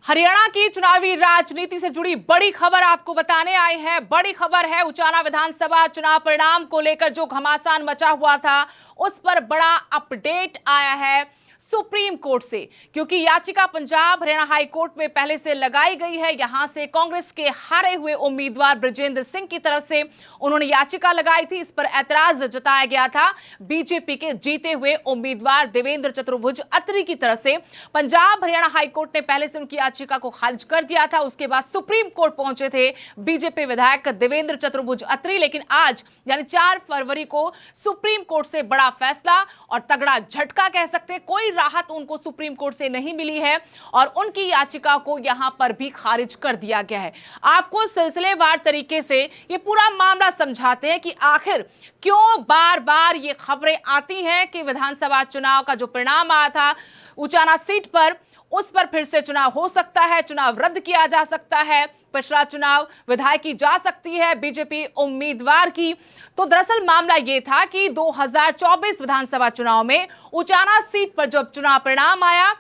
हरियाणा की चुनावी राजनीति से जुड़ी बड़ी खबर आपको बताने आए हैं। बड़ी खबर है उचाना विधानसभा चुनाव परिणाम को लेकर जो घमासान मचा हुआ था उस पर बड़ा अपडेट आया है सुप्रीम कोर्ट से, क्योंकि याचिका पंजाब हरियाणा हाई कोर्ट में पहले से लगाई गई है। यहां से कांग्रेस के हारे हुए उम्मीदवार बृजेंद्र सिंह की तरफ से उन्होंने याचिका लगाई थी। इस पर ऐतराज जताया गया था बीजेपी के जीते हुए उम्मीदवार देवेंद्र चतुर्भुज अत्री की तरफ से। पंजाब हरियाणा हाई कोर्ट ने पहले से उनकी याचिका को खारिज कर दिया था। उसके बाद सुप्रीम कोर्ट पहुंचे थे बीजेपी विधायक देवेंद्र चतुर्भुज अत्री, लेकिन आज यानी 4 फरवरी को सुप्रीम कोर्ट से बड़ा फैसला और तगड़ा झटका कह सकते हैं। कोई राहत उनको सुप्रीम कोर्ट से नहीं मिली है और उनकी याचिका को यहां पर भी खारिज कर दिया गया है। आपको सिलसिलेवार तरीके से ये पूरा मामला समझाते हैं कि आखिर क्यों बार बार ये खबरें आती हैं कि विधानसभा चुनाव का जो परिणाम आया था उचाना सीट पर, उस पर फिर से चुनाव हो सकता है, चुनाव रद्द किया जा सकता है, पिछला चुनाव विधायकी जा सकती है बीजेपी उम्मीदवार की। तो दरअसल मामला यह था कि 2024 विधानसभा चुनाव में उचाना सीट पर जब चुनाव परिणाम आया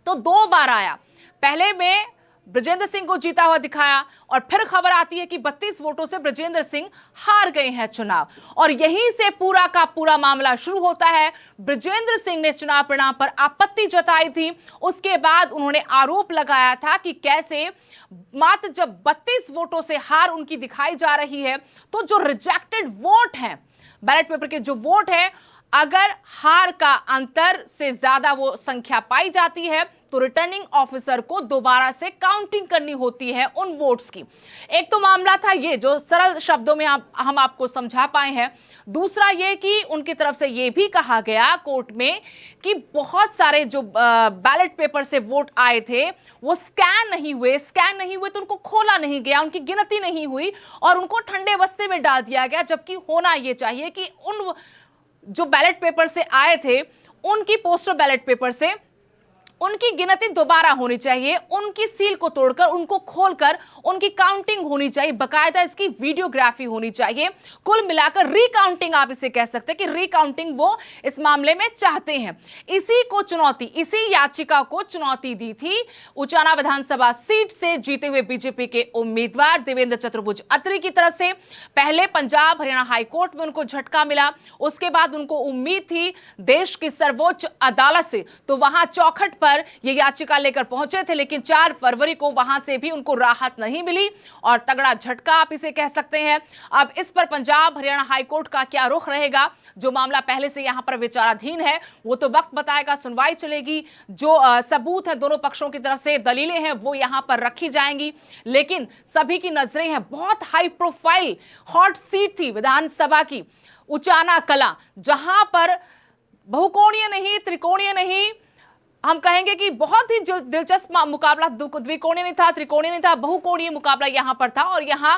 तो 2 बार आया। पहले में बृजेंद्र सिंह को जीता हुआ दिखाया और फिर खबर आती है कि 32 वोटों से बृजेंद्र सिंह हार गए हैं चुनाव, और यहीं से पूरा का पूरा मामला शुरू होता है। बृजेंद्र सिंह ने चुनाव परिणाम पर आपत्ति जताई थी। उसके बाद उन्होंने आरोप लगाया था कि कैसे मात्र जब 32 वोटों से हार उनकी दिखाई जा रही है तो जो रिजेक्टेड वोट है, बैलेट पेपर के जो वोट है, अगर हार का अंतर से ज्यादा वो संख्या पाई जाती है तो रिटर्निंग ऑफिसर को दोबारा से काउंटिंग करनी होती है उन वोट्स की। एक तो मामला था ये जो सरल शब्दों में हम आपको समझा पाए हैं। दूसरा ये कि उनकी तरफ से ये भी कहा गया कोर्ट में कि बहुत सारे जो बैलेट पेपर से वोट आए थे वो स्कैन नहीं हुए तो उनको खोला नहीं गया, उनकी गिनती नहीं हुई और उनको ठंडे बस्ते में डाल दिया गया। जबकि होना यह चाहिए कि उन जो बैलेट पेपर से आए थे उनकी पोस्टल बैलेट पेपर से उनकी गिनती दोबारा होनी चाहिए, उनकी सील को तोड़कर उनको खोलकर उनकी काउंटिंग होनी चाहिए, बकायदा इसकी वीडियोग्राफी होनी चाहिए। कुल मिलाकर रिकाउंटिंग आप इसे कह सकते हैं कि रिकाउंटिंग वो इस मामले में चाहते हैं। इसी को चुनौती, इसी याचिका को चुनौती दी थी उचाना विधानसभा सीट से जीते हुए बीजेपी के उम्मीदवार देवेंद्र चतुर्भुज अत्री की तरफ से। पहले पंजाब हरियाणा हाई कोर्ट में उनको झटका मिला, उसके बाद उनको उम्मीद थी देश की सर्वोच्च अदालत से, तो वहां चौखट पर ये याचिका लेकर पहुंचे थे, लेकिन 4 फरवरी को वहां से भी उनको राहत नहीं मिली और तगड़ा झटका आप इसे कह सकते हैं। अब इस पर पंजाब हरियाणा हाई कोर्ट का क्या रुख रहेगा? जो मामला पहले से यहां पर विचाराधीन है वो तो वक्त बताएगा, सुनवाई चलेगी, जो सबूत है दोनों पक्षों की तरफ से, दलीलें हैं वो यहां पर रखी जाएंगी। लेकिन सभी की नजरें हैं, बहुत हाई प्रोफाइल हॉट सीट थी विधानसभा की उचाना कला, जहां पर बहुकोणीय नहीं, त्रिकोणीय नहीं, हम कहेंगे कि बहुत ही दिलचस्प मुकाबला, द्विकोणीय नहीं था, त्रिकोणीय नहीं था, बहुकोणीय मुकाबला यहां पर था। और यहां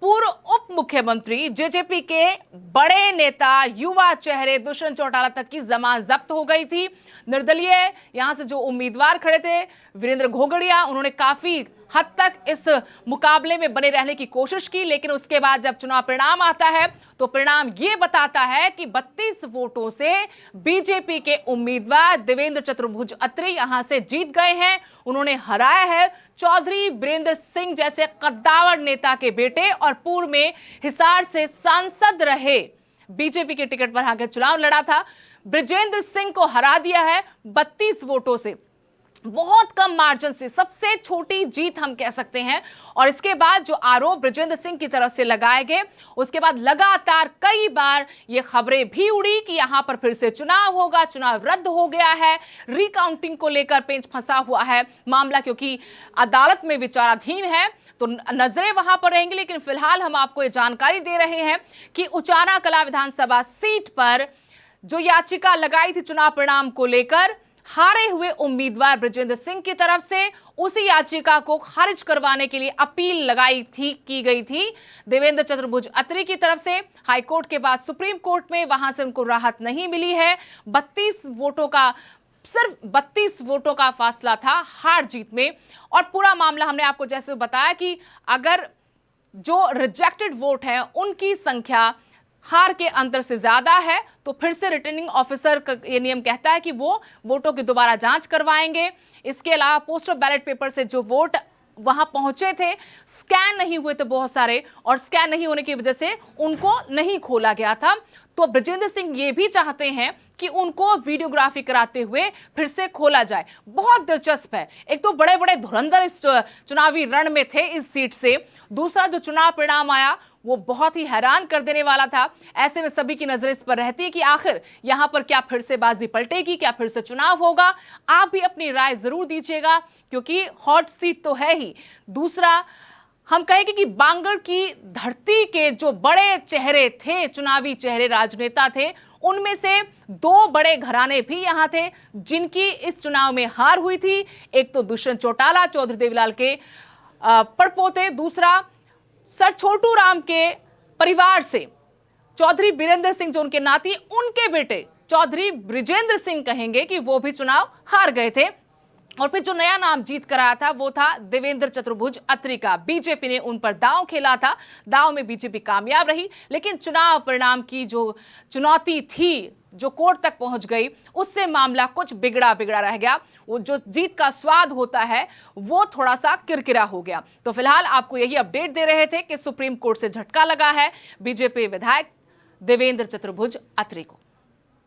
पूर्व उप मुख्यमंत्री जेजेपी के बड़े नेता युवा चेहरे दुष्यंत चौटाला तक की जमान जब्त हो गई थी। निर्दलीय यहां से जो उम्मीदवार खड़े थे वीरेंद्र घोगड़िया, उन्होंने काफी हद तक इस मुकाबले में बने रहने की कोशिश की, लेकिन उसके बाद जब चुनाव परिणाम आता है तो परिणाम यह बताता है कि 32 वोटों से बीजेपी के उम्मीदवार देवेंद्र चतुर्भुज अत्री यहां से जीत गए हैं। उन्होंने हराया है चौधरी बीरेंद्र सिंह जैसे कद्दावर नेता के बेटे और पूर्व में हिसार से सांसद रहे, बीजेपी के टिकट पर आकर चुनाव लड़ा था, बृजेंद्र सिंह को हरा दिया है 32 वोटों से, बहुत कम मार्जिन से, सबसे छोटी जीत हम कह सकते हैं। और इसके बाद जो आरोप बृजेंद्र सिंह की तरफ से लगाए गए, उसके बाद लगातार कई बार ये खबरें भी उड़ी कि यहां पर फिर से चुनाव होगा, चुनाव रद्द हो गया है, रिकाउंटिंग को लेकर पेंच फंसा हुआ है मामला, क्योंकि अदालत में विचाराधीन है तो नजरें वहां पर रहेंगी। लेकिन फिलहाल हम आपको ये जानकारी दे रहे हैं कि उचाना कला विधानसभा सीट पर जो याचिका लगाई थी चुनाव परिणाम को लेकर हारे हुए उम्मीदवार बृजेंद्र सिंह की तरफ से, उसी याचिका को खारिज करवाने के लिए अपील की गई थी देवेंद्र चतुर्भुज अत्री की तरफ से। हाईकोर्ट के बाद सुप्रीम कोर्ट में, वहां से उनको राहत नहीं मिली है। 32 वोटों का, सिर्फ 32 वोटों का फासला था हार जीत में। और पूरा मामला हमने आपको जैसे बताया कि अगर जो रिजेक्टेड वोट है उनकी संख्या हार के अंतर से ज्यादा है तो फिर से रिटर्निंग ऑफिसर का ये नियम कहता है कि वो वोटों की दोबारा जांच करवाएंगे। इसके अलावा पोस्टल बैलेट पेपर से जो वोट वहां पहुंचे थे स्कैन नहीं हुए थे बहुत सारे, और स्कैन नहीं होने की वजह से उनको नहीं खोला गया था। तो बृजेंद्र सिंह ये भी चाहते हैं कि उनको वीडियोग्राफी कराते हुए फिर से खोला जाए। बहुत दिलचस्प है। एक तो बड़े बड़े धुरंधर इस चुनावी रण में थे इस सीट से, दूसरा जो चुनाव परिणाम आया वो बहुत ही हैरान कर देने वाला था। ऐसे में सभी की नजर इस पर रहती है कि आखिर यहां पर क्या फिर से बाजी पलटेगी, क्या फिर से चुनाव होगा। आप भी अपनी राय जरूर दीजिएगा क्योंकि हॉट सीट तो है ही। दूसरा, हम कहेंगे कि बांगड़ की धरती के जो बड़े चेहरे थे, चुनावी चेहरे, राजनेता थे, उनमें से दो बड़े घराने भी यहां थे जिनकी इस चुनाव में हार हुई थी। एक तो दुष्यंत चौटाला चौधरी देवीलाल के पड़पोते, दूसरा सर छोटू राम के परिवार से चौधरी बीरेंद्र सिंह जो उनके नाती, उनके बेटे चौधरी बृजेंद्र सिंह कहेंगे कि वो भी चुनाव हार गए थे। और फिर जो नया नाम जीत कर आया था वो था देवेंद्र चतुर्भुज अत्री का। बीजेपी ने उन पर दांव खेला था, दांव में बीजेपी कामयाब रही, लेकिन चुनाव परिणाम की जो चुनौती थी, जो कोर्ट तक पहुंच गई, उससे मामला कुछ बिगड़ा रह गया। वो जो जीत का स्वाद होता है वो थोड़ा सा किरकिरा हो गया। तो फिलहाल आपको यही अपडेट दे रहे थे कि सुप्रीम कोर्ट से झटका लगा है बीजेपी विधायक देवेंद्र चतुर्भुज अत्री को।